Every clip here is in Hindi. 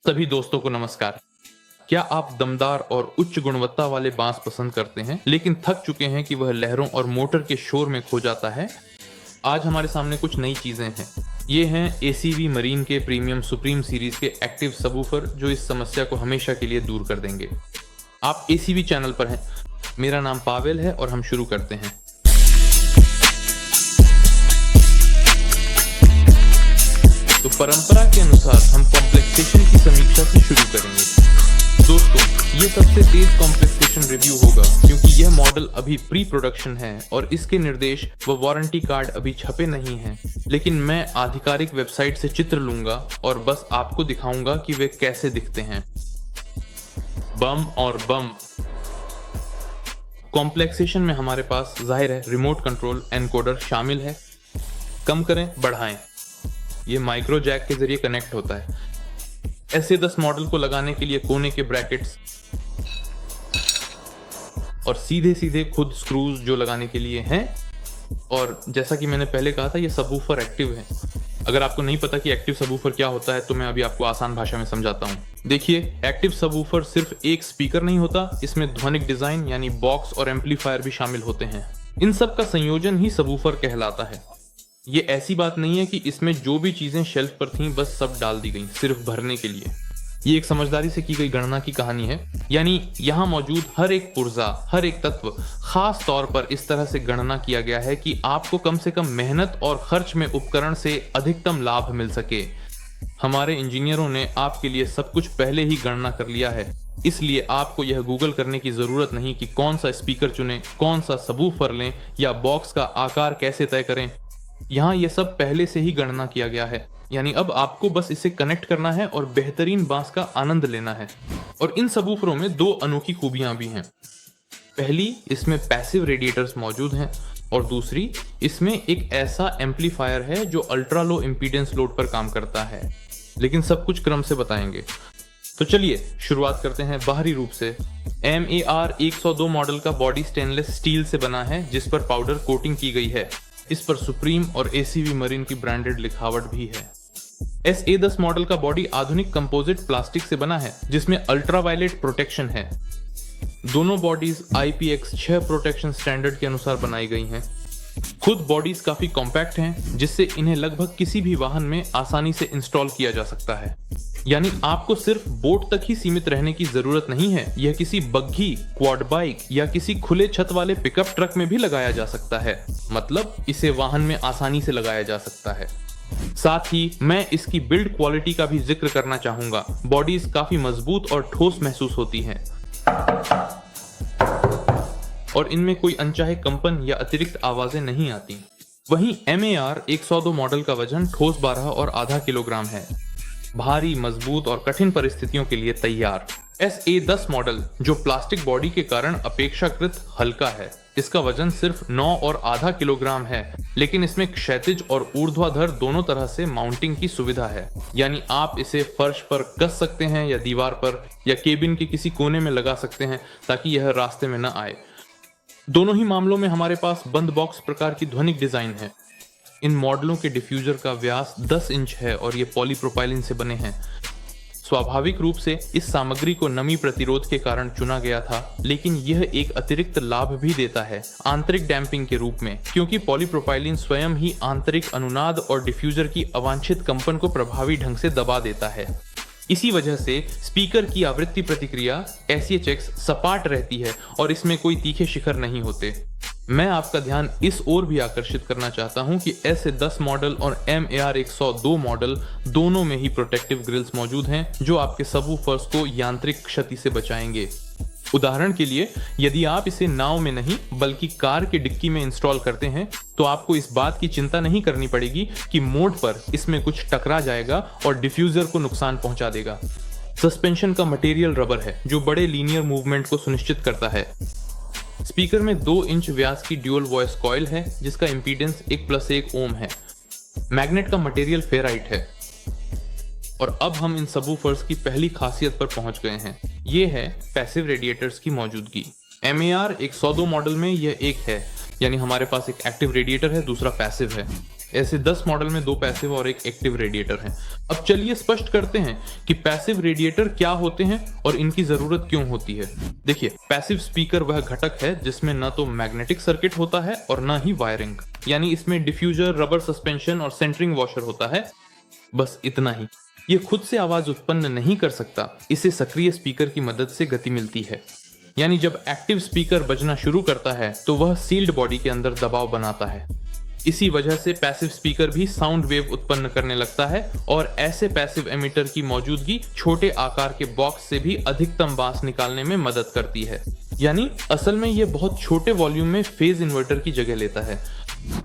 सभी दोस्तों को नमस्कार। क्या आप दमदार और उच्च गुणवत्ता वाले बांस पसंद करते हैं लेकिन थक चुके हैं कि वह लहरों और मोटर के शोर में खो जाता है? आज हमारे सामने कुछ नई चीजें हैं। ये हैं ACV मरीन के प्रीमियम सुप्रीम सीरीज के एक्टिव सबवूफर जो इस समस्या को हमेशा के लिए दूर कर देंगे। आप ACV चैनल पर हैं। मेरा नाम पावेल है और हम शुरू करते हैं। तो परंपरा के अनुसार हम कॉम्प्लेक्सेशन की समीक्षा से शुरू करेंगे। दोस्तों, ये सबसे तेज कॉम्प्लेक्सेशन रिव्यू होगा क्योंकि यह मॉडल अभी प्री प्रोडक्शन है और इसके निर्देश व वारंटी कार्ड अभी छपे नहीं हैं। लेकिन मैं आधिकारिक वेबसाइट से चित्र लूंगा और बस आपको दिखाऊंगा कि वे कैसे दिखते हैं। बम और बम। कॉम्प्लेक्सेशन में हमारे पास जाहिर है रिमोट कंट्रोल एनकोडर शामिल है। कम करें, बढ़ाएं। ये माइक्रो जैक के जरिए कनेक्ट होता है। SA10 मॉडल को लगाने के लिए कोने के ब्रैकेट्स और सीधे सीधे खुद स्क्रूज जो लगाने के लिए हैं। और जैसा कि मैंने पहले कहा था, ये सबवूफर एक्टिव है। अगर आपको नहीं पता कि एक्टिव सबवूफर क्या होता है तो मैं अभी आपको आसान भाषा में समझाता हूँ। देखिए, एक्टिव सबवूफर सिर्फ एक स्पीकर नहीं होता, इसमें ध्वनिक डिजाइन यानी बॉक्स और एम्पलीफायर भी शामिल होते हैं। इन सब का संयोजन ही सबवूफर कहलाता है। ये ऐसी बात नहीं है कि इसमें जो भी चीजें शेल्फ पर थीं बस सब डाल दी गई सिर्फ भरने के लिए। ये एक समझदारी से की गई गणना की कहानी है। यानी यहाँ मौजूद हर एक पुर्जा, हर एक तत्व खास तौर पर इस तरह से गणना किया गया है कि आपको कम से कम मेहनत और खर्च में उपकरण से अधिकतम लाभ मिल सके। हमारे इंजीनियरों ने आपके लिए सब कुछ पहले ही गणना कर लिया है, इसलिए आपको यह गूगल करने की जरूरत नहीं कि कौन सा स्पीकर चुनें, कौन सा सबवूफर लें या बॉक्स का आकार कैसे तय करें। यहाँ ये सब पहले से ही गणना किया गया है। यानी अब आपको बस इसे कनेक्ट करना है और बेहतरीन बांस का आनंद लेना है। और इन सबवूफरों में दो अनोखी खूबियां भी हैं। पहली, इसमें पैसिव रेडिएटर्स मौजूद हैं और दूसरी, इसमें एक ऐसा एम्पलीफायर है जो अल्ट्रा लो इम्पीडेंस लोड पर काम करता है। लेकिन सब कुछ क्रम से बताएंगे। तो चलिए शुरुआत करते हैं बाहरी रूप से। MAR 102 मॉडल का बॉडी स्टेनलेस स्टील से बना है जिस पर पाउडर कोटिंग की गई है। इस पर सुप्रीम और ACV मरीन की ब्रांडेड लिखावट भी है। SA10 मॉडल का बॉडी आधुनिक कंपोजिट प्लास्टिक से बना है जिसमें अल्ट्रावायलेट प्रोटेक्शन है। दोनों बॉडीज IPX6 प्रोटेक्शन स्टैंडर्ड के अनुसार बनाई गई हैं। खुद बॉडीज काफी कॉम्पैक्ट हैं जिससे इन्हें लगभग किसी भी वाहन में आसानी से इंस्टॉल किया जा सकता है। यानी आपको सिर्फ बोट तक ही सीमित रहने की जरूरत नहीं है। यह किसी बग्घी, क्वाड बाइक या किसी खुले छत वाले पिकअप ट्रक में भी लगाया जा सकता है। मतलब इसे वाहन में आसानी से लगाया जा सकता है। साथ ही मैं इसकी बिल्ड क्वालिटी का भी जिक्र करना चाहूंगा। बॉडीज काफी मजबूत और ठोस महसूस होती हैं और इनमें कोई अनचाहे कंपन या अतिरिक्त आवाजें नहीं आती। वहीं MAR 102 मॉडल का वजन ठोस 12 और आधा किलोग्राम है। भारी, मजबूत और कठिन परिस्थितियों के लिए तैयार। SA10 मॉडल जो प्लास्टिक बॉडी के कारण अपेक्षाकृत हल्का है, इसका वजन सिर्फ 9 और आधा किलोग्राम है, लेकिन इसमें क्षैतिज और ऊर्ध्वाधर दोनों तरह से माउंटिंग की सुविधा है। यानी आप इसे फर्श पर कस सकते हैं या दीवार पर या केबिन के किसी कोने में लगा सकते हैं ताकि यह रास्ते में न आए। दोनों ही मामलों में हमारे पास बंद बॉक्स प्रकार की ध्वनिक डिजाइन है। इन मॉडलों के डिफ्यूजर का व्यास 10 इंच है और ये पॉलीप्रोपाइलिन से बने हैं। स्वाभाविक रूप से इस सामग्री को नमी प्रतिरोध के कारण चुना गया था, लेकिन यह एक अतिरिक्त लाभ भी देता है आंतरिक डैम्पिंग के रूप में, क्योंकि पॉलीप्रोपाइलिन स्वयं ही आंतरिक अनुनाद और डिफ्यूजर की अवांछित कंपन को प्रभावी ढंग से दबा देता है। इसी वजह से स्पीकर की आवृत्ति प्रतिक्रिया SHX सपाट रहती है और इसमें कोई तीखे शिखर नहीं होते। मैं आपका ध्यान इस ओर भी आकर्षित करना चाहता हूं कि SA10 मॉडल और MAR 102 मॉडल दोनों में ही प्रोटेक्टिव ग्रिल्स मौजूद हैं जो आपके सबवूफर्स को यांत्रिक क्षति से बचाएंगे। उदाहरण के लिए, यदि आप इसे नाव में नहीं बल्कि कार के डिक्की में इंस्टॉल करते हैं तो आपको इस बात की चिंता नहीं करनी पड़ेगी कि मोड़ पर इसमें कुछ टकरा जाएगा और डिफ्यूजर को नुकसान पहुंचा देगा। सस्पेंशन का मटेरियल रबर है जो बड़े लीनियर मूवमेंट को सुनिश्चित करता है। स्पीकर में 2 इंच व्यास की ड्यूल वॉइस कॉइल है जिसका इंपीडेंस 1+1 ओम है। मैग्नेट का मटेरियल फेराइट है। और अब हम इन सबवूफर्स की पहली खासियत पर पहुंच गए हैं। ये है पैसिव रेडिएटर्स की मौजूदगी। MAR 102 मॉडल में यह एक है, यानी हमारे पास एक एक्टिव रेडिएटर है, दूसरा पैसिव है। ऐसे 10 मॉडल में 2 पैसिव और एक एक्टिव रेडिएटर हैं। अब चलिए स्पष्ट करते हैं कि पैसिव रेडिएटर क्या होते हैं और इनकी जरूरत क्यों होती है। देखिए, पैसिव स्पीकर वह घटक है जिसमें न तो मैग्नेटिक सर्किट होता है और न ही वायरिंग, यानी इसमें डिफ्यूजर, रबर सस्पेंशन और सेंटरिंग वॉशर होता है, बस इतना ही। ये खुद से आवाज उत्पन्न नहीं कर सकता, इसे सक्रिय स्पीकर की मदद से गति मिलती है। यानी जब एक्टिव स्पीकर बजना शुरू करता है तो वह सील्ड बॉडी के अंदर दबाव बनाता है। इसी वजह से पैसिव स्पीकर भी साउंड वेव उत्पन्न करने लगता है और ऐसे पैसिव एमिटर की मौजूदगी छोटे आकार के बॉक्स से भी अधिकतम बास निकालने में मदद करती है। यानी असल में ये बहुत छोटे वॉल्यूम में फेज इन्वर्टर की जगह लेता है।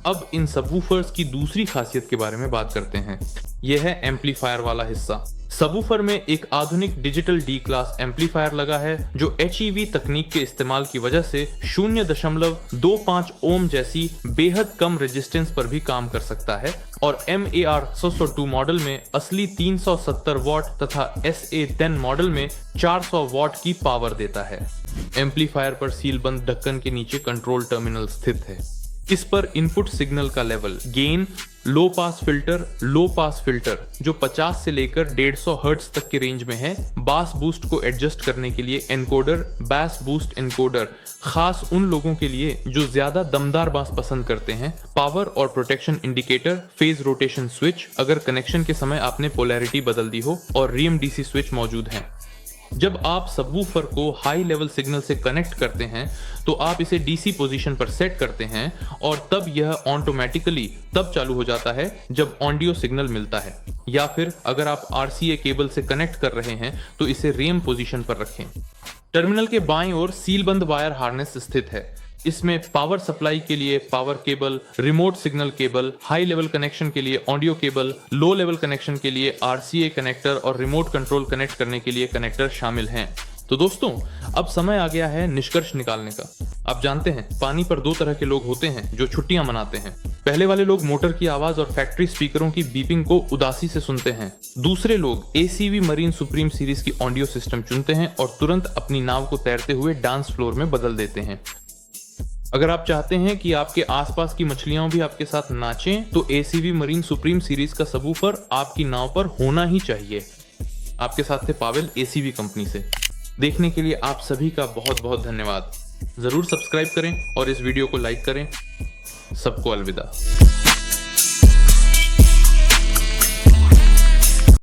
अब इन सबवूफर्स की दूसरी खासियत के बारे में बात करते हैं। यह है एम्पलीफायर वाला हिस्सा। सबवूफर में एक आधुनिक डिजिटल डी क्लास एम्पलीफायर लगा है जो HEV तकनीक के इस्तेमाल की वजह से 0.25 ओम जैसी बेहद कम रेजिस्टेंस पर भी काम कर सकता है और MAR 602 मॉडल में असली 370 वॉट तथा SA10 मॉडल में 400 वॉट की पावर देता है। एम्पलीफायर पर सीलबंद ढक्कन के नीचे कंट्रोल टर्मिनल स्थित है। इस पर इनपुट सिग्नल का लेवल, गेन, लो पास फिल्टर जो 50 से लेकर 150 हर्ट्ज तक की रेंज में है, बास बूस्ट को एडजस्ट करने के लिए एनकोडर, बास बूस्ट एनकोडर खास उन लोगों के लिए जो ज्यादा दमदार बास पसंद करते हैं, पावर और protection indicator, phase rotation switch अगर कनेक्शन के समय आपने पोलैरिटी बदल दी हो, और रियम DC स्विच मौजूद हैं। जब आप सबवूफर को हाई लेवल सिग्नल से कनेक्ट करते हैं तो आप इसे DC पोजीशन पर सेट करते हैं और तब यह ऑटोमेटिकली तब चालू हो जाता है जब ऑडियो सिग्नल मिलता है, या फिर अगर आप RCA केबल से कनेक्ट कर रहे हैं तो इसे रेम पोजीशन पर रखें। टर्मिनल के बाईं ओर सीलबंद वायर हार्नेस स्थित है। इसमें पावर सप्लाई के लिए power cable, remote signal cable, high level connection के लिए audio cable, low level connection के लिए RCA कनेक्टर और रिमोट कंट्रोल कनेक्ट करने के लिए कनेक्टर शामिल हैं। तो दोस्तों, अब समय आ गया है निष्कर्ष निकालने का। आप जानते हैं, पानी पर 2 तरह के लोग होते हैं जो छुट्टियां मनाते हैं। पहले वाले लोग मोटर की आवाज और फैक्ट्री स्पीकरों की बीपिंग को उदासी से सुनते हैं। दूसरे लोग ACV मरीन सुप्रीम सीरीज की ऑडियो सिस्टम चुनते हैं और तुरंत अपनी नाव को तैरते हुए डांस फ्लोर में बदल देते हैं। अगर आप चाहते हैं कि आपके आसपास की मछलियां भी आपके साथ नाचें, तो ACV मरीन सुप्रीम सीरीज का सबवूफर आपकी नाव पर होना ही चाहिए। आपके साथ थे पावेल ACV कंपनी से। देखने के लिए आप सभी का बहुत बहुत धन्यवाद। जरूर सब्सक्राइब करें और इस वीडियो को लाइक करें। सबको अलविदा।